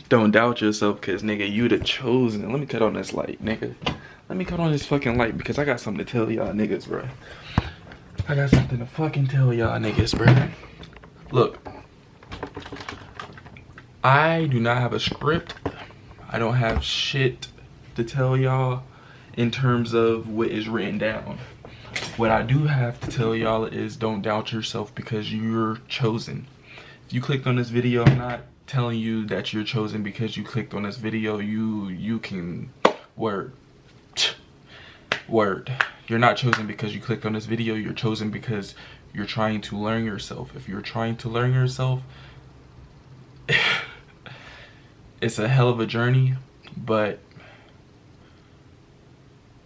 Don't doubt yourself, cause nigga, you the chosen. Let me cut on this light, nigga. Let me cut on this fucking light because I got something to tell y'all niggas, bro. I got something to fucking tell y'all niggas, bro. Look, I do not have a script. I don't have shit to tell y'all in terms of what is written down. What I do have to tell y'all is don't doubt yourself because you're chosen. If you clicked on this video, I'm not telling you that you're chosen because you clicked on this video. You can word. You're not chosen because you clicked on this video. You're chosen because you're trying to learn yourself. If you're trying to learn yourself, it's a hell of a journey, but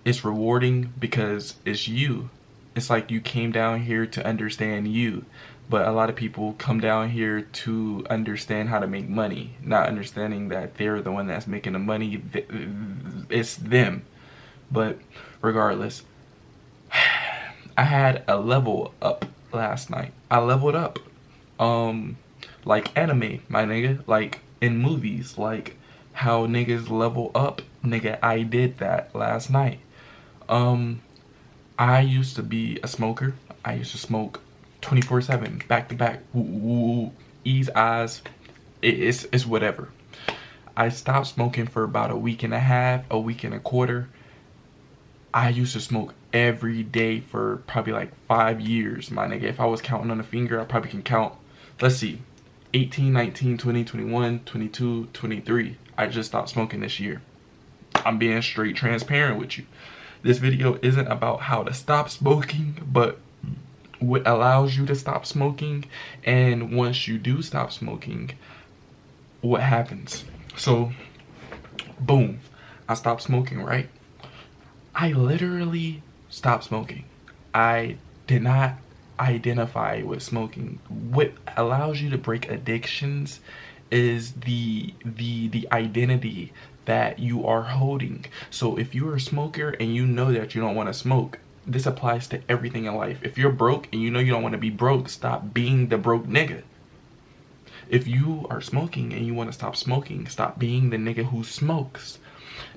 it's rewarding because it's you. It's like you came down here to understand you, but a lot of people come down here to understand how to make money, not understanding that they're the one that's making the money. It's them. But regardless, I had a level up last night. I leveled up, like anime, my nigga, like in movies, like how niggas level up, nigga. I did that last night. I used to be a smoker. I used to smoke 24/7, back to back, ease eyes, it's whatever. I stopped smoking for about a week and a half, a week and a quarter. I used to smoke every day for probably like 5 years, my nigga. If I was counting on a finger, I probably can count, let's see, 18, 19, 20, 21, 22, 23. I just stopped smoking this year. I'm being straight transparent with you. This video isn't about how to stop smoking, but what allows you to stop smoking, and once you do stop smoking, what happens. So, boom, I stopped smoking, right? I literally stopped smoking. I did not identify with smoking. What allows you to break addictions is the identity that you are holding. So if you're a smoker and you know that you don't want to smoke, this applies to everything in life. If you're broke and you know you don't want to be broke, stop being the broke nigga. If you are smoking and you want to stop smoking, stop being the nigga who smokes.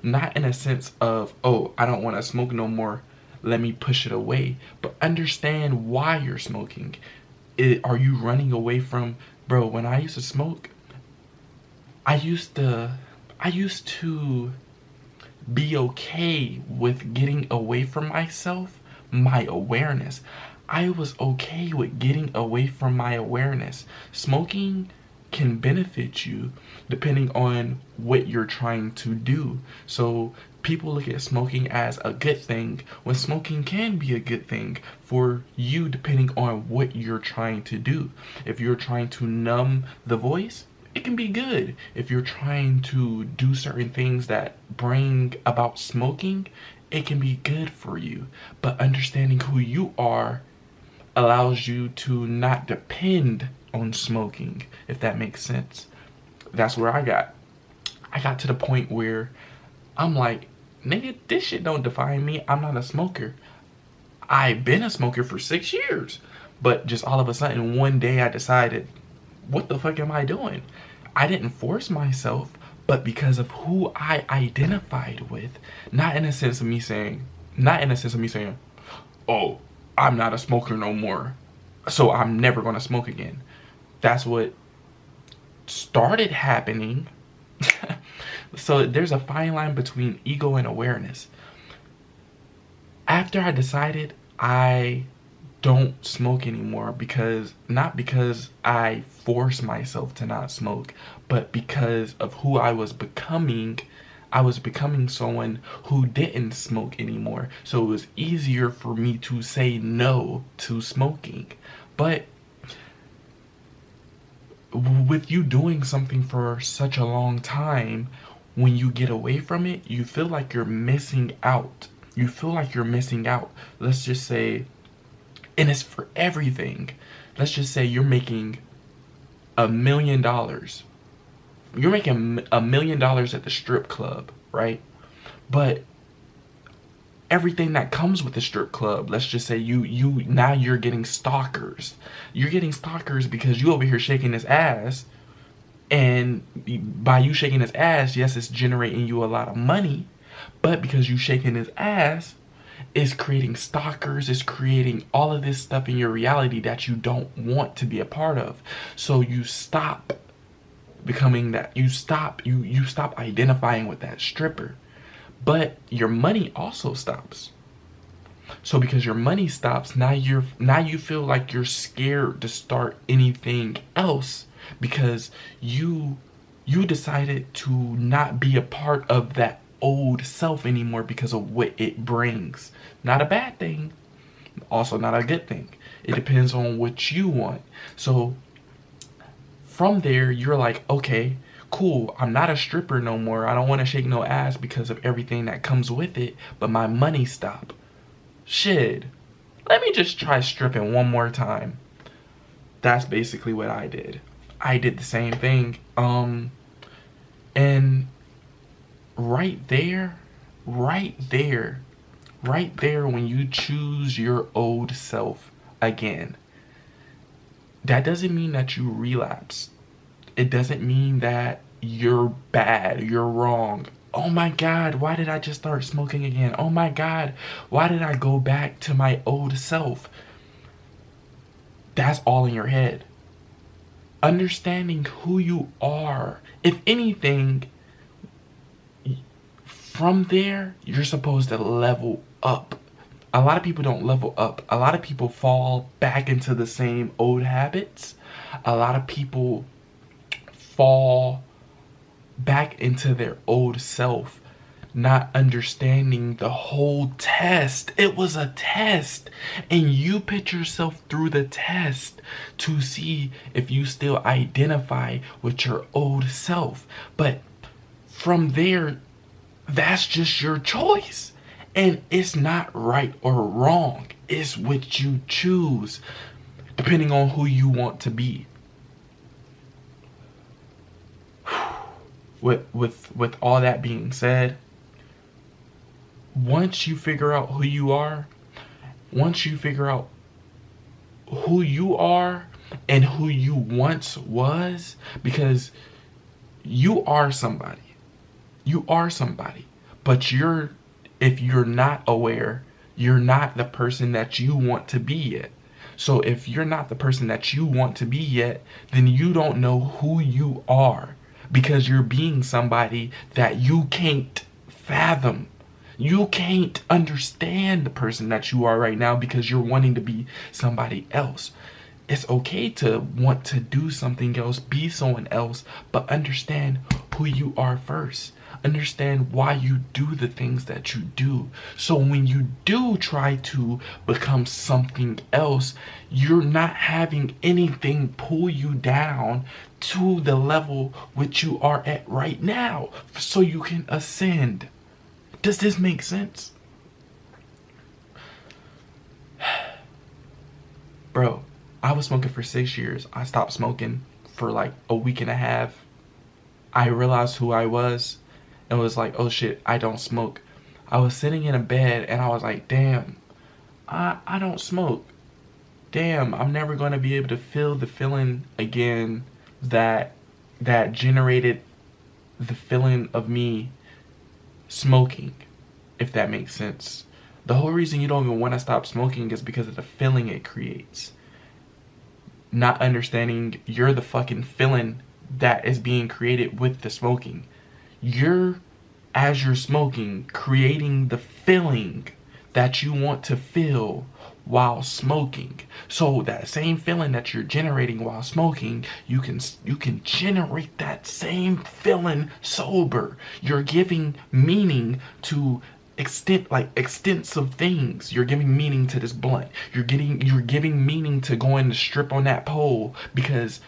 Not in a sense of, oh, I don't want to smoke no more, let me push it away, but understand why you're smoking. Are you running away from, bro, when I used to smoke, I used to be okay with getting away from myself, my awareness. I was okay with getting away from my awareness. Smoking can benefit you depending on what you're trying to do. So people look at smoking as a good thing when smoking can be a good thing for you depending on what you're trying to do. If you're trying to numb the voice, it can be good. If you're trying to do certain things that bring about smoking, it can be good for you. But understanding who you are allows you to not depend on smoking, if that makes sense. That's where I got to the point where I'm like, nigga, this shit don't define me. I'm not a smoker. I've been a smoker for 6 years, but just all of a sudden one day I decided, what the fuck am I doing? I didn't force myself, but because of who I identified with. Not in a sense of me saying, oh, I'm not a smoker no more, so I'm never gonna smoke again. That's what started happening. So there's a fine line between ego and awareness. After I decided I don't smoke anymore, not because I forced myself to not smoke, but because of who I was becoming. I was becoming someone who didn't smoke anymore. So it was easier for me to say no to smoking. But with you doing something for such a long time, when you get away from it, you feel like you're missing out. Let's just say, and it's for everything. Let's just say you're making $1 million. You're making $1 million at the strip club, right? But everything that comes with the strip club, let's just say now you're getting stalkers. You're getting stalkers because you over here shaking this ass, And by you shaking his ass, yes, it's generating you a lot of money, but because you shaking his ass, it's creating stalkers, it's creating all of this stuff in your reality that you don't want to be a part of. So you stop becoming that. You stop identifying with that stripper. But your money also stops. So because your money stops, now you feel like you're scared to start anything else because you decided to not be a part of that old self anymore because of what it brings. Not a bad thing, also not a good thing. It depends on what you want. So from there, you're like, okay, cool, I'm not a stripper no more. I don't want to shake no ass because of everything that comes with it, but my money stopped. Shit, let me just try stripping one more time. That's basically what I did. I did the same thing. And right there, when you choose your old self again, that doesn't mean that you relapse. It doesn't mean that you're bad, you're wrong. Oh my God, why did I just start smoking again? Oh my God, why did I go back to my old self? That's all in your head. Understanding who you are. If anything, from there, you're supposed to level up. A lot of people don't level up. A lot of people fall back into the same old habits. A lot of people fall back into their old self, not understanding the whole test. It was a test, and you put yourself through the test to see if you still identify with your old self. But from there, that's just your choice, and it's not right or wrong. It's what you choose depending on who you want to be. With all that being said, once you figure out who you are, once you figure out who you are and who you once was, because you are somebody. You are somebody. But if you're not aware, you're not the person that you want to be yet. So if you're not the person that you want to be yet, then you don't know who you are. Because you're being somebody that you can't fathom. You can't understand the person that you are right now because you're wanting to be somebody else. It's okay to want to do something else, be someone else, but understand who you are first. Understand why you do the things that you do. So when you do try to become something else, you're not having anything pull you down to the level which you are at right now, so you can ascend. Does this make sense? Bro, I was smoking for 6 years. I stopped smoking for like a week and a half. I realized who I was and was like, oh shit, I don't smoke. I was sitting in a bed and I was like, damn, I don't smoke. Damn, I'm never going to be able to feel the feeling again that generated the feeling of me smoking, if that makes sense. The whole reason you don't even want to stop smoking is because of the feeling it creates. Not understanding you're the fucking feeling that is being created with the smoking. As you're smoking, creating the feeling that you want to feel while smoking. So that same feeling that you're generating while smoking, you can generate that same feeling sober. You're giving meaning to extensive things. You're giving meaning to this blunt. You're giving meaning to going to strip on that pole because,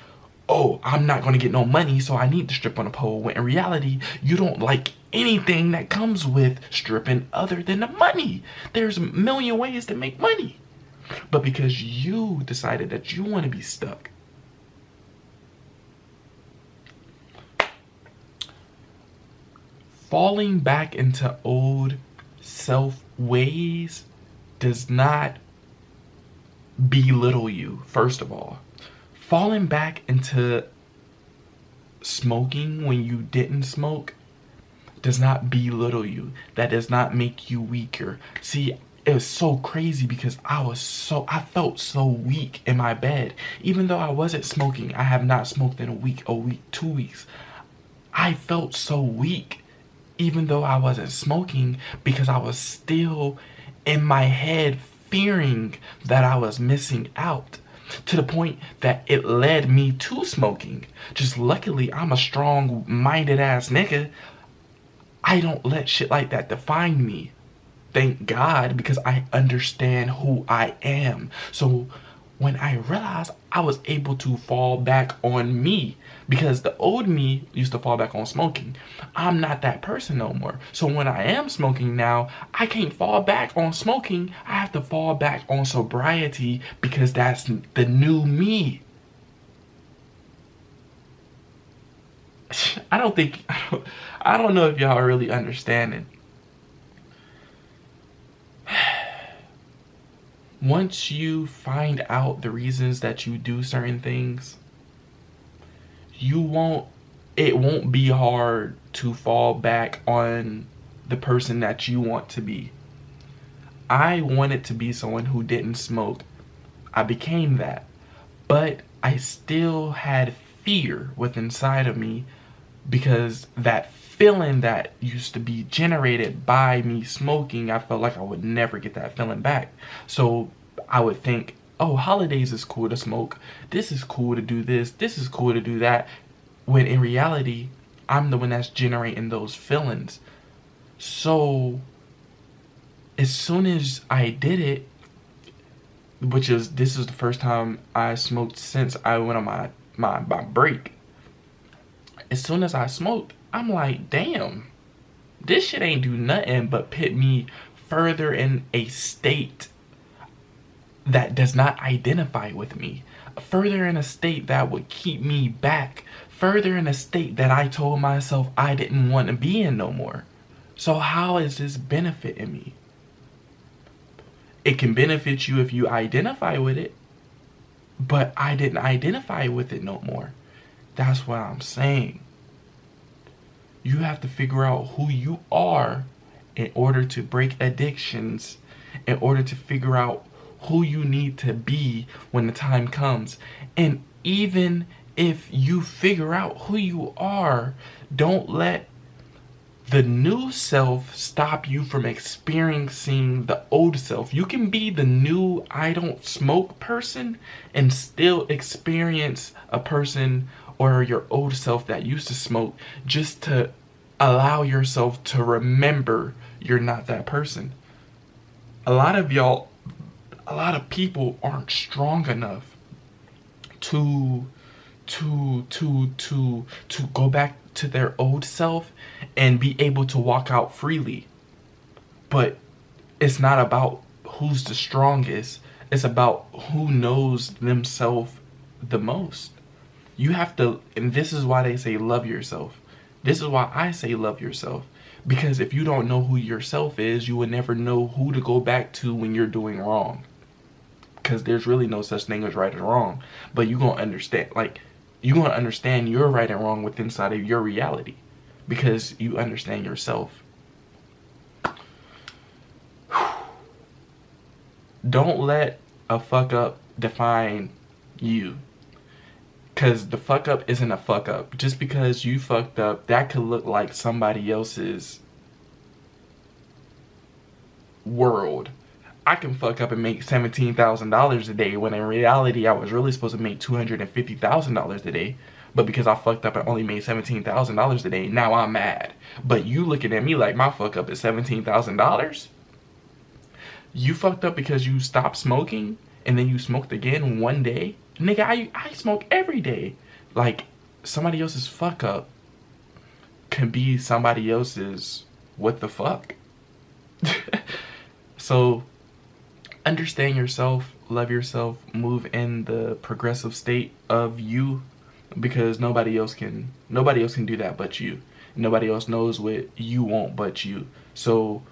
oh, I'm not going to get no money, so I need to strip on a pole. When in reality, you don't like anything that comes with stripping other than the money. There's a million ways to make money. But because you decided that you want to be stuck, falling back into old self ways does not belittle you, first of all. Falling back into smoking when you didn't smoke does not belittle you. That does not make you weaker. See, it was so crazy because I felt so weak in my bed. Even though I wasn't smoking, I have not smoked in a week, 2 weeks. I felt so weak even though I wasn't smoking because I was still in my head fearing that I was missing out, to the point that it led me to smoking. Just luckily, I'm a strong-minded ass nigga. I don't let shit like that define me. Thank God, because I understand who I am. So when I realized, I was able to fall back on me, because the old me used to fall back on smoking. I'm not that person no more. So when I am smoking now, I can't fall back on smoking. I have to fall back on sobriety because that's the new me. I don't know if y'all are really understanding. Once you find out the reasons that you do certain things, it won't be hard to fall back on the person that you want to be. I wanted to be someone who didn't smoke. I became that. But I still had fear within inside of me, because that feeling that used to be generated by me smoking, I felt like I would never get that feeling back. So I would think, oh, holidays is cool to smoke. This is cool to do this. This is cool to do that. When in reality, I'm the one that's generating those feelings. So as soon as I did it, this is the first time I smoked since I went on my break. As soon as I smoked, I'm like, damn, this shit ain't do nothing but put me further in a state that does not identify with me, further in a state that would keep me back, further in a state that I told myself I didn't want to be in no more. So how is this benefiting me? It can benefit you if you identify with it, but I didn't identify with it no more. That's what I'm saying. You have to figure out who you are in order to break addictions, in order to figure out who you need to be when the time comes. And even if you figure out who you are, don't let the new self stop you from experiencing the old self. You can be the new I don't smoke person and still experience a person or your old self that used to smoke, just to allow yourself to remember you're not that person. A lot of people aren't strong enough to go back to their old self and be able to walk out freely. But it's not about who's the strongest. It's about who knows themselves the most. You have to, and this is why they say love yourself. This is why I say love yourself. Because if you don't know who yourself is, you will never know who to go back to when you're doing wrong. Because there's really no such thing as right and wrong. But you're going to understand your right and wrong within inside of your reality, because you understand yourself. Don't let a fuck up define you, because the fuck up isn't a fuck up. Just because you fucked up, that could look like somebody else's world. I can fuck up and make $17,000 a day when in reality I was really supposed to make $250,000 a day. But because I fucked up and only made $17,000 a day, now I'm mad. But you looking at me like my fuck up is $17,000? You fucked up because you stopped smoking and then you smoked again one day? Nigga, I smoke every day. Like, somebody else's fuck up can be somebody else's what the fuck. So understand yourself, love yourself, move in the progressive state of you, because nobody else can do that but you. Nobody else knows what you want but you. So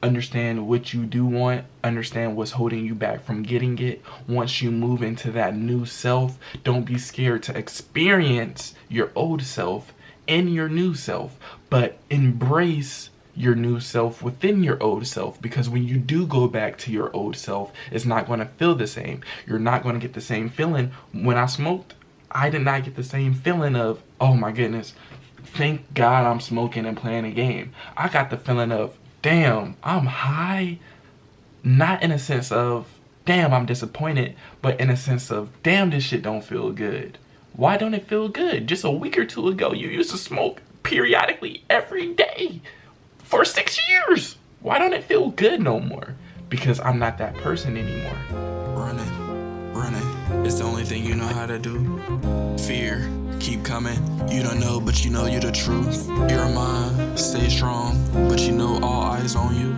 understand what you do want, understand what's holding you back from getting it. Once you move into that new self, don't be scared to experience your old self in your new self, but embrace your new self within your old self, because when you do go back to your old self, it's not going to feel the same. You're not going to get the same feeling. When I smoked, I did not get the same feeling of, oh my goodness, thank God I'm smoking and playing a game. I got the feeling of, damn, I'm high. Not in a sense of, damn, I'm disappointed, but in a sense of, damn, this shit don't feel good. Why don't it feel good? Just a week or two ago, you used to smoke periodically every day for 6 years. Why don't it feel good no more? Because I'm not that person anymore. Running, it's the only thing you know how to do. Fear, keep coming. You don't know, but you know you're the truth. Your mind, stay strong, but you know all eyes on you.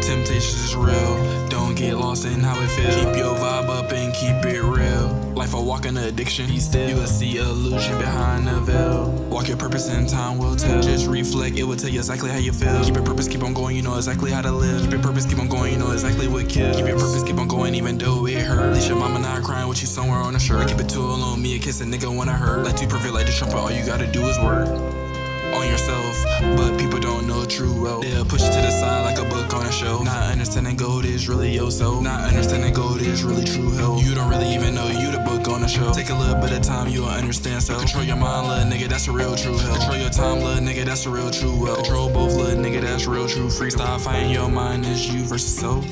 Temptations is real, don't get lost in how it feels. Keep your vibe up and keep it real. Life a walking addiction, be still. You will see illusion behind the veil. Walk your purpose and time will tell. Just reflect, it will tell you exactly how you feel. Keep your purpose, keep on going, you know exactly how to live. Keep your purpose, keep on going, you know exactly what kills. Keep your purpose, keep on going, even though it hurt. At least your mama not crying with you somewhere on a shirt. Keep it too alone, me a kiss a nigga when I hurt. Like too perfect like the trumpet, all you gotta do is work on yourself, but people don't know true well. They'll push you to the side like a book on a shelf. Not understanding gold is really yourself. Not understanding gold is really true health. You don't really even know you the book on the shelf. Take a little bit of time, you'll understand self. Control your mind, little nigga, that's a real true health. Control your time, little nigga, that's a real true wealth. Control both, little nigga, that's real true free. Stop fighting your mind, it's you versus self.